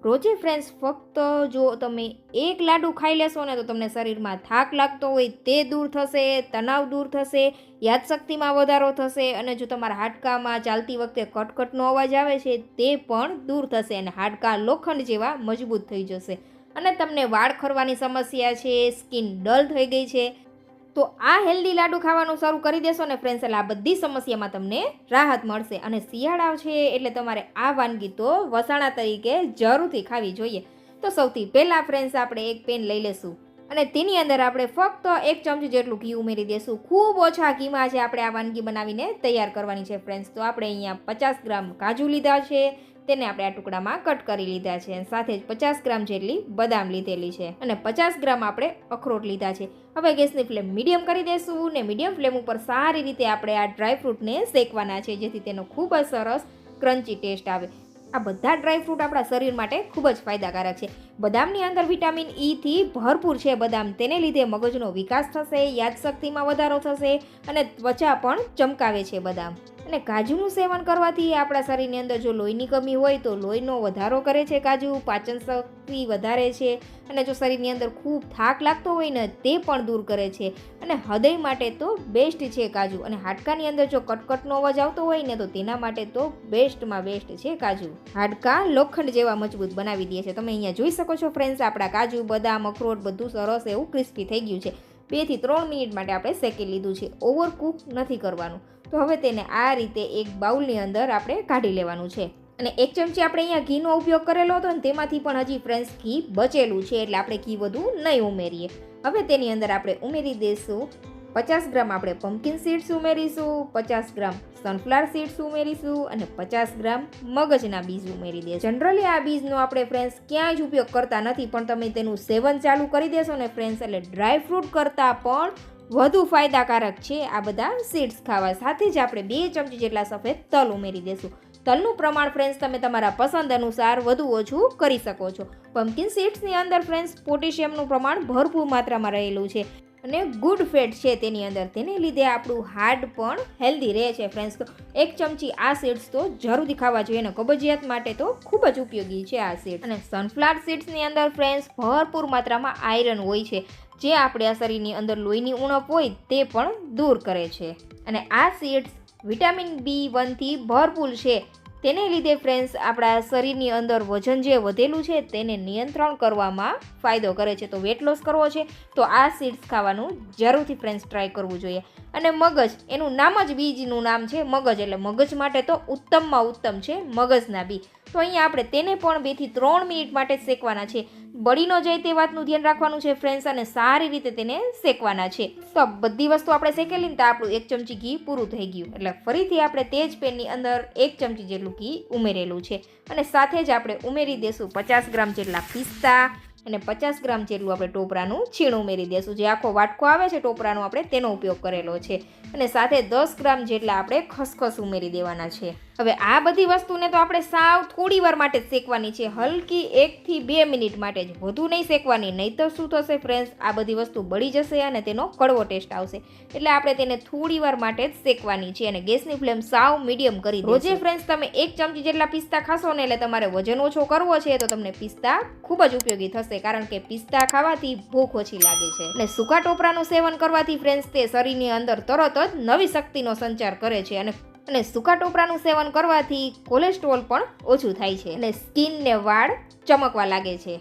રોજે ફ્રેન્ડ્સ ફક્ત જો તમે એક લાડુ ખાઈ લેશો ને તો તમને શરીરમાં થાક લાગતો હોય તે દૂર થશે, તણાવ દૂર થશે, યાદશક્તિમાં વધારો થશે અને જો તમારા હાડકામાં ચાલતી વખતે કટકટનો અવાજ આવે છે તે પણ દૂર થશે અને હાડકાં લોખંડ જેવા મજબૂત થઈ જશે. અને તમને વાળ ખરવાની સમસ્યા છે, સ્કિન ડલ થઈ ગઈ છે, તો આ હેલ્ધી લાડુ ખાવાનું શરૂ કરી દેશો ને ફ્રેન્ડ્સ એટલે આ બધી સમસ્યામાં તમને રાહત મળશે. અને શિયાળા છે એટલે તમારે આ વાનગી તો વસાણા તરીકે જરૂરથી ખાવી જોઈએ. તો સૌથી પહેલાં ફ્રેન્ડ્સ આપણે એક પેન લઈ લેશું અને તેની અંદર આપણે ફક્ત 1 ચમચી જેટલું ઘી ઉમેરી દેશું. ખૂબ ઓછા ઘીમાં છે આપણે આ વાનગી બનાવીને તૈયાર કરવાની છે ફ્રેન્ડ્સ. તો આપણે અહીંયા 50 ગ્રામ કાજુ લીધા છે, તેને આપણે આ ટુકડામાં કટ કરી લીધા છે અને સાથે જ 50 ગ્રામ જેટલી બદામ લીધેલી છે અને 50 ગ્રામ આપણે અખરોટ લીધા છે. હવે ગેસની ફ્લેમ મીડિયમ કરી દઈશું ને મીડિયમ ફ્લેમ ઉપર સારી રીતે આપણે આ ડ્રાયફ્રૂટને શેકવાના છે જેથી તેનો ખૂબ જ સરસ ક્રન્ચી ટેસ્ટ આવે. આ બધા ડ્રાયફ્રૂટ આપણા શરીર માટે ખૂબ જ ફાયદાકારક છે. બદામની અંદર વિટામિન ઈથી ભરપૂર છે બદામ, તેને લીધે મગજનો વિકાસ થશે, યાદશક્તિમાં વધારો થશે અને ત્વચા પણ ચમકાવે છે બદામ. અને કાજુનું સેવન કરવાથી આપણા શરીરની અંદર જો લોહીની કમી હોય તો લોહીનો વધારો કરે છે કાજુ, પાચન શક્તિ વધારે છે અને જો શરીરની અંદર ખૂબ થાક લાગતો હોય ને તે પણ દૂર કરે છે અને હૃદય માટે તો બેસ્ટ છે કાજુ. અને હાડકાની અંદર જો કટકટનો અવાજ આવતો હોય ને તો તેના માટે તો બેસ્ટમાં બેસ્ટ છે કાજુ. હાડકાં લોખંડ જેવા મજબૂત બનાવી દે છે. તમે અહીંયા જોઈ શકો છો ફ્રેન્ડ્સ, આપણા કાજુ, બદામ, અખરોટ બધું સરસ એવું ક્રિસ્પી થઈ ગયું છે. 2 થી 3 મિનિટ માટે આપણે શેકી લીધું છે, ઓવરકુક નથી કરવાનું. તો હવે તેને આ રીતે એક બાઉલની અંદર આપણે કાઢી લેવાનું છે અને 1 ચમચી આપણે અહીંયા ઘીનો ઉપયોગ કરેલો હતો અને તેમાંથી પણ હજી ફ્રેન્ડ્સ ઘી બચેલું છે એટલે આપણે ઘી વધુ નહીં ઉમેરીએ. હવે તેની અંદર આપણે ઉમેરી દઈશું 50 ગ્રામ આપણે પમ્પકિન સીડ્સ ઉમેરીશું, 50 ગ્રામ સનફ્લાવર સીડ્સ ઉમેરીશું અને 50 ગ્રામ મગજના બીજ ઉમેરી દઈશું. જનરલી આ બીજનો આપણે ફ્રેન્ડ્સ ક્યાંય જ ઉપયોગ કરતા નથી પણ તમે તેનું સેવન ચાલુ કરી દેશો ને ફ્રેન્ડ્સ એટલે ડ્રાયફ્રૂટ કરતાં પણ વધુ ફાયદાકારક છે આ બધા સીડ્સ ખાવા. સાથે જ આપણે 2 ચમચી જેટલા સફેદ તલ ઉમેરી દઈશું. તલનું પ્રમાણ ફ્રેન્ડ્સ તમે તમારા પસંદ અનુસાર વધુ ઓછું કરી શકો છો. પમ્પકિન સીડ્સની અંદર ફ્રેન્ડ્સ પોટેશિયમનું પ્રમાણ ભરપૂર માત્રામાં રહેલું છે અને ગુડ ફેટ છે તેની અંદર, તેને લીધે આપણું હાર્ટ પણ હેલ્ધી રહે છે ફ્રેન્ડ્સ. તો 1 ચમચી આ સીડ્સ તો જરૂરથી ખાવા જોઈએ અને કબજિયાત માટે તો ખૂબ જ ઉપયોગી છે આ સીડ્સ. અને સનફ્લાવર સીડ્સની અંદર ફ્રેન્ડ્સ ભરપૂર માત્રામાં આયરન હોય છે જે આપણા શરીરની અંદર લોહીની ઉણપ હોય તે પણ દૂર કરે છે. અને આ સીડ્સ વિટામિન B1 થી ભરપૂર છે, તેને લીધે ફ્રેન્ડ્સ આપણા શરીરની અંદર વજન જે વધેલું છે તેને નિયંત્રણ કરવામાં ફાયદો કરે છે. તો વેટ લોસ કરવો છે તો આ સીડ્સ ખાવાનું જરૂરથી ફ્રેન્ડ્સ ટ્રાય કરવું જોઈએ. અને મગજ, એનું નામ જ બીજનું નામ છે મગજ, એટલે મગજ માટે તો ઉત્તમમાં ઉત્તમ છે મગજના બી. તો અહીંયા આપણે તેને પણ 2 થી 3 મિનિટ માટે શેકવાના છે. બળી ન જાય તે વાતનું ધ્યાન રાખવાનું છે ફ્રેન્ડ્સ અને સારી રીતે તેને શેકવાના છે. તો બધી વસ્તુ આપણે શેકેલી ને તો આપણું 1 ચમચી ઘી પૂરું થઈ ગયું એટલે ફરીથી આપણે તે જ પેનની અંદર 1 ચમચી જેટલું ઘી ઉમેરેલું છે અને સાથે જ આપણે ઉમેરી દઈશું 50 ગ્રામ જેટલા પિસ્તા અને 50 ગ્રામ જેટલું આપણે ટોપરાનું છીણ ઉમેરી દઈશું. જે આખો વાટકો આવે છે ટોપરાનો આપણે તેનો ઉપયોગ કરેલો છે અને સાથે 10 ગ્રામ જેટલા આપણે ખસખસ ઉમેરી દેવાના છે. હવે આ બધી વસ્તુને તો આપણે સાવ થોડી વાર માટે જ શેકવાની છે, હલકી 1 થી 2 મિનિટ માટે જ, વધુ નહીં શેકવાની. નહીં તો શું થશે ફ્રેન્ડ્સ, આ બધી વસ્તુ બળી જશે અને તેનો કડવો ટેસ્ટ આવશે. એટલે આપણે તેને થોડી વાર માટે જ શેકવાની છે અને ગેસની ફ્લેમ સાવ મીડિયમ કરી દો. રોજે ફ્રેન્ડ્સ તમે 1 ચમચી જેટલા પિસ્તા ખાશો ને એટલે તમારે વજન ઓછો કરવો છે તો તમને પિસ્તા ખૂબ જ ઉપયોગી થશે કારણ કે પિસ્તા ખાવાથી ભૂખ ઓછી લાગે છે. અને સૂકા ટોપરાનું સેવન કરવાથી ફ્રેન્ડ્સ તે શરીરની અંદર તરત જ નવી શક્તિનો સંચાર કરે છે અને સૂકા ટોપરાનું સેવન કરવાથી કોલેસ્ટ્રોલ પણ ઓછું થાય છે અને સ્કિન ને વાળ ચમકવા લાગે છે.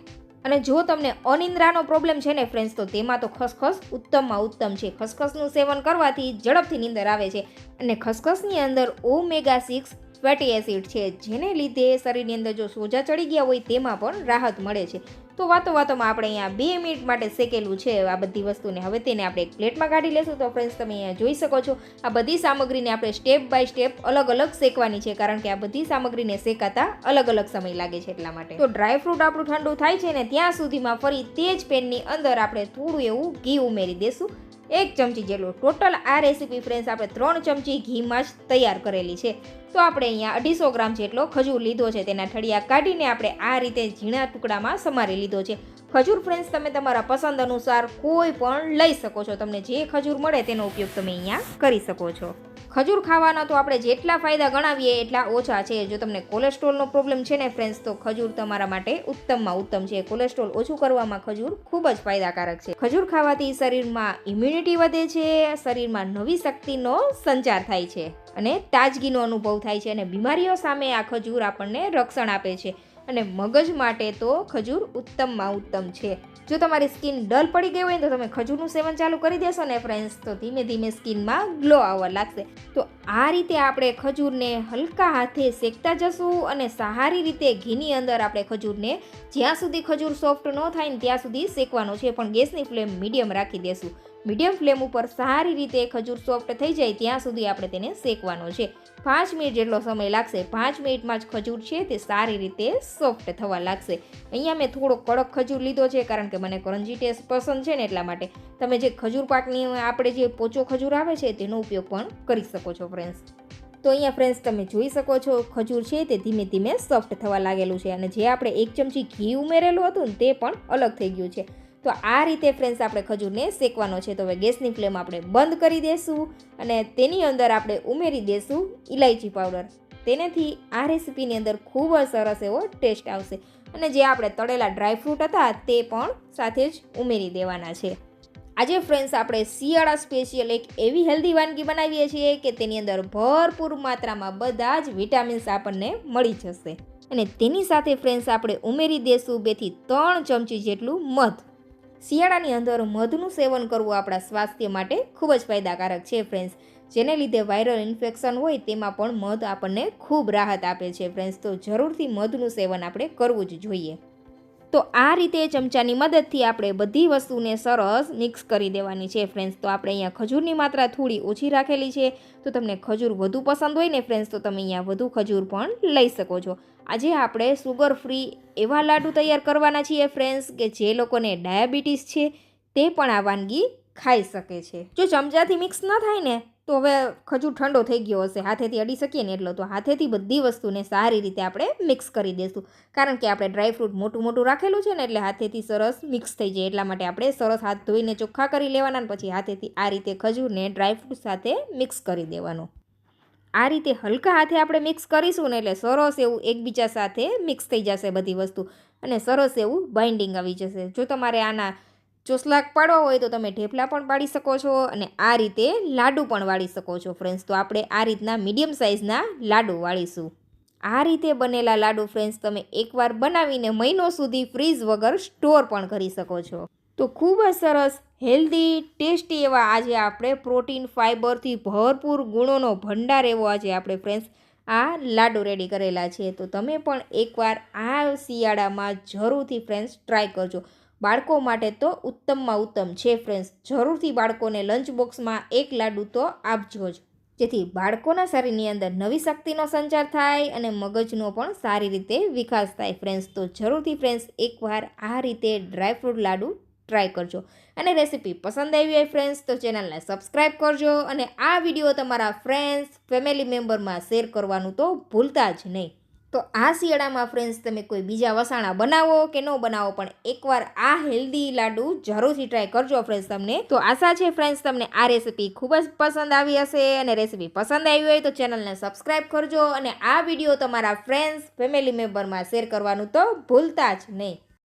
અને જો તમને અનિદ્રાનો પ્રોબ્લેમ છે ને ફ્રેન્ડ્સ તો તેમાં તો ખસખસ ઉત્તમમાં ઉત્તમ છે. ખસખસનું સેવન કરવાથી ઝડપથી નીંદર આવે છે અને ખસખસની અંદર ઓમેગા 6 ફેટી એસિડ છે જેને લીધે શરીરની અંદર જો સોજા ચડી ગયા હોય તેમાં પણ રાહત મળે છે. તો વાતોમાં આપણે અહીંયા 2 મિનિટ માટે શેકેલું છે આ બધી વસ્તુને. હવે તેને આપણે એક પ્લેટમાં કાઢી લેશું. તો ફ્રેન્ડ્સ તમે અહીંયા જોઈ શકો છો આ બધી સામગ્રીને આપણે સ્ટેપ બાય સ્ટેપ અલગ અલગ શેકવાની છે કારણ કે આ બધી સામગ્રીને શેકાતા અલગ અલગ સમય લાગે છે એટલા માટે. તો ડ્રાયફ્રૂટ આપણું ઠંડુ થાય છે ને ત્યાં સુધીમાં ફરી તે જ પેનની અંદર આપણે થોડું એવું ઘી ઉમેરી દઈશું, 1 ચમચી જેટલું. ટોટલ આ રેસીપી ફ્રેન્ડ્સ આપણે 3 ચમચી ઘીમાં જ તૈયાર કરેલી છે. તો આપણે અહીંયા 250 ગ્રામ જેટલો ખજૂર લીધો છે, તેના ઠળિયા કાઢીને આપણે આ રીતે ઝીણા ટુકડામાં સમારી લીધો છે. ખજૂર ફ્રેન્ડ્સ તમે તમારા પસંદ અનુસાર કોઈ પણ લઈ શકો છો, તમને જે ખજૂર મળે તેનો ઉપયોગ તમે અહીંયા કરી શકો છો. ખજૂર ખાવાના તો આપણે જેટલા ફાયદા ગણાવીએ એટલા ઓછા છે. જો તમને કોલેસ્ટ્રોલનો પ્રોબ્લેમ છે ને ફ્રેન્ડ્સ, તો ખજૂર તમારા માટે ઉત્તમમાં ઉત્તમ છે. કોલેસ્ટ્રોલ ઓછું કરવામાં ખજૂર ખૂબ જ ફાયદાકારક છે. ખજૂર ખાવાથી શરીરમાં ઇમ્યુનિટી વધે છે, શરીરમાં નવી શક્તિનો સંચાર થાય છે અને તાજગીનો અનુભવ થાય છે, અને બીમારીઓ સામે આ ખજૂર આપણને રક્ષણ આપે છે. અને મગજ માટે તો ખજૂર ઉત્તમમાં ઉત્તમ છે. જો તમારી સ્કિન ડલ પડી ગઈ હોય ને તો તમે ખજૂરનું સેવન ચાલુ કરી દેશો ને ફ્રેન્ડ્સ, તો ધીમે ધીમે સ્કિનમાં ગ્લો આવવા લાગશે. તો આ રીતે આપણે ખજૂરને હલકા હાથે શેકતા જશું અને સારી રીતે ઘીની અંદર આપણે ખજૂરને જ્યાં સુધી ખજૂર સોફ્ટ ન થાય ને ત્યાં સુધી શેકવાનો છે, પણ ગેસની ફ્લેમ મીડિયમ રાખી દેશું. મીડિયમ ફ્લેમ ઉપર સારી રીતે ખજૂર સોફ્ટ થઈ જાય ત્યાં સુધી આપણે તેને શેકવાનો છે. 5 મિનિટ જેટલો સમય લાગશે. 5 મિનિટમાં જ ખજૂર છે તે સારી રીતે સોફ્ટ થવા લાગશે. અહીંયા મેં થોડો કડક ખજૂર લીધો છે કારણ કે મને કરંજી ટેસ્ટ પસંદ છે ને એટલા માટે. તમે જે ખજૂર પાકની આપણે જે પોચો ખજૂર આવે છે તેનો ઉપયોગ પણ કરી શકો છો ફ્રેન્ડ્સ. તો અહીંયા ફ્રેન્ડ્સ તમે જોઈ શકો છો ખજૂર છે તે ધીમે ધીમે સોફ્ટ થવા લાગેલું છે, અને જે આપણે 1 ચમચી ઘી ઉમેરેલું હતું ને તે પણ અલગ થઈ ગયું છે. તો આ રીતે ફ્રેન્ડ્સ આપણે ખજૂરને શેકવાનો છે. તો હવે ગેસની ફ્લેમ આપણે બંધ કરી દઈશું અને તેની અંદર આપણે ઉમેરી દઈશું ઇલાયચી પાવડર. તેનાથી આ રેસીપીની અંદર ખૂબ જ સરસ એવો ટેસ્ટ આવશે. અને જે આપણે તળેલા ડ્રાયફ્રૂટ હતા તે પણ સાથે જ ઉમેરી દેવાના છે. આજે ફ્રેન્ડ્સ આપણે શિયાળા સ્પેશિયલ એક એવી હેલ્ધી વાનગી બનાવીએ છીએ કે તેની અંદર ભરપૂર માત્રામાં બધા જ વિટામિન્સ આપણને મળી જશે. અને તેની સાથે ફ્રેન્ડ્સ આપણે ઉમેરી દઈશું 2 થી 3 ચમચી જેટલું મધ. શિયાળાની અંદર મધનું સેવન કરવું આપણા સ્વાસ્થ્ય માટે ખૂબ જ ફાયદાકારક છે ફ્રેન્ડ્સ. જેને લીધે વાયરલ ઇન્ફેક્શન હોય તેમાં પણ મધ આપણને ખૂબ રાહત આપે છે ફ્રેન્ડ્સ. તો જરૂરથી મધનું સેવન આપણે કરવું જ જોઈએ. તો આ રીતે ચમચાની મદદથી આપણે બધી વસ્તુને સરસ મિક્સ કરી દેવાની છે ફ્રેન્ડ્સ. તો આપણે અહીંયા ખજૂરની માત્રા થોડી ઓછી રાખેલી છે. તો તમને ખજૂર વધુ પસંદ હોય ને ફ્રેન્ડ્સ, તો તમે અહીંયા વધુ ખજૂર પણ લઈ શકો છો. આજે આપણે સુગર ફ્રી એવા લાડુ તૈયાર કરવાના છીએ ફ્રેન્ડ્સ કે જે લોકોને ડાયાબિટીસ છે તે પણ આ વાનગી ખાઈ શકે છે. જો ચમચાથી મિક્સ ન થાય ને તો હવે ખજૂર ઠંડો થઈ ગયો હશે, હાથેથી અડી શકીએ ને એટલો, તો હાથેથી બધી વસ્તુને સારી રીતે આપણે મિક્સ કરી દઈશું. કારણ કે આપણે ડ્રાયફ્રૂટ મોટું મોટું રાખેલું છે ને એટલે હાથેથી સરસ મિક્સ થઈ જાય. એટલા માટે આપણે સરસ હાથ ધોઈને ચોખ્ખા કરી લેવાના અને પછી હાથેથી આ રીતે ખજૂરને ડ્રાયફ્રૂટ સાથે મિક્સ કરી દેવાનું. આ રીતે હલકા હાથે આપણે મિક્સ કરીશું ને એટલે સરસ એવું એકબીજા સાથે મિક્સ થઈ જશે બધી વસ્તુ, અને સરસ એવું બાઇન્ડિંગ આવી જશે. જો તમારે આના ચોસલાક પાડવા હોય તો તમે ઢેફલા પણ પાડી શકો છો અને આ રીતે લાડુ પણ વાળી શકો છો ફ્રેન્ડ્સ. તો આપણે આ રીતના મીડિયમ સાઇઝના લાડુ વાળીશું. આ રીતે બનેલા લાડુ ફ્રેન્ડ્સ તમે એકવાર બનાવીને મહિનો સુધી ફ્રીઝ વગર સ્ટોર પણ કરી શકો છો. તો ખૂબ જ સરસ હેલ્ધી ટેસ્ટી એવા આજે આપણે પ્રોટીન ફાઇબરથી ભરપૂર ગુણોનો ભંડાર એવો આજે આપણે ફ્રેન્ડ્સ આ લાડુ રેડી કરેલા છે. તો તમે પણ એકવાર આ શિયાળામાં જરૂરથી ફ્રેન્ડ્સ ટ્રાય કરજો. બાળકો માટે તો ઉત્તમમાં ઉત્તમ છે ફ્રેન્ડ્સ. જરૂરથી બાળકોને લંચ બોક્સમાં એક લાડુ તો આપજો જ, જેથી બાળકોના શરીરની અંદર નવી શક્તિનો સંચાર થાય અને મગજનો પણ સારી રીતે વિકાસ થાય ફ્રેન્ડ્સ. તો જરૂરથી ફ્રેન્ડ્સ એકવાર આ રીતે ડ્રાયફ્રૂટ લાડુ ટ્રાય કરજો. અને રેસીપી પસંદ આવી હોય ફ્રેન્ડ્સ તો ચેનલને સબસ્ક્રાઈબ કરજો અને આ વિડીયો તમારા ફ્રેન્ડ્સ ફેમિલી મેમ્બરમાં શેર કરવાનું તો ભૂલતા જ નહીં. તો આ શિયાળામાં ફ્રેન્ડ્સ તમે કોઈ બીજા વસાણા બનાવો કે ન બનાવો પણ એકવાર આ હેલ્ધી લાડુ જરૂરથી ટ્રાય કરજો ફ્રેન્ડ્સ. તમને તો આશા છે ફ્રેન્ડ્સ તમને આ રેસીપી ખૂબ જ પસંદ આવી હશે, અને રેસીપી પસંદ આવી હોય તો ચેનલને સબસ્ક્રાઈબ કરજો અને આ વિડીયો તમારા ફ્રેન્ડ્સ ફેમિલી મેમ્બરમાં શેર કરવાનું તો ભૂલતા જ નહીં.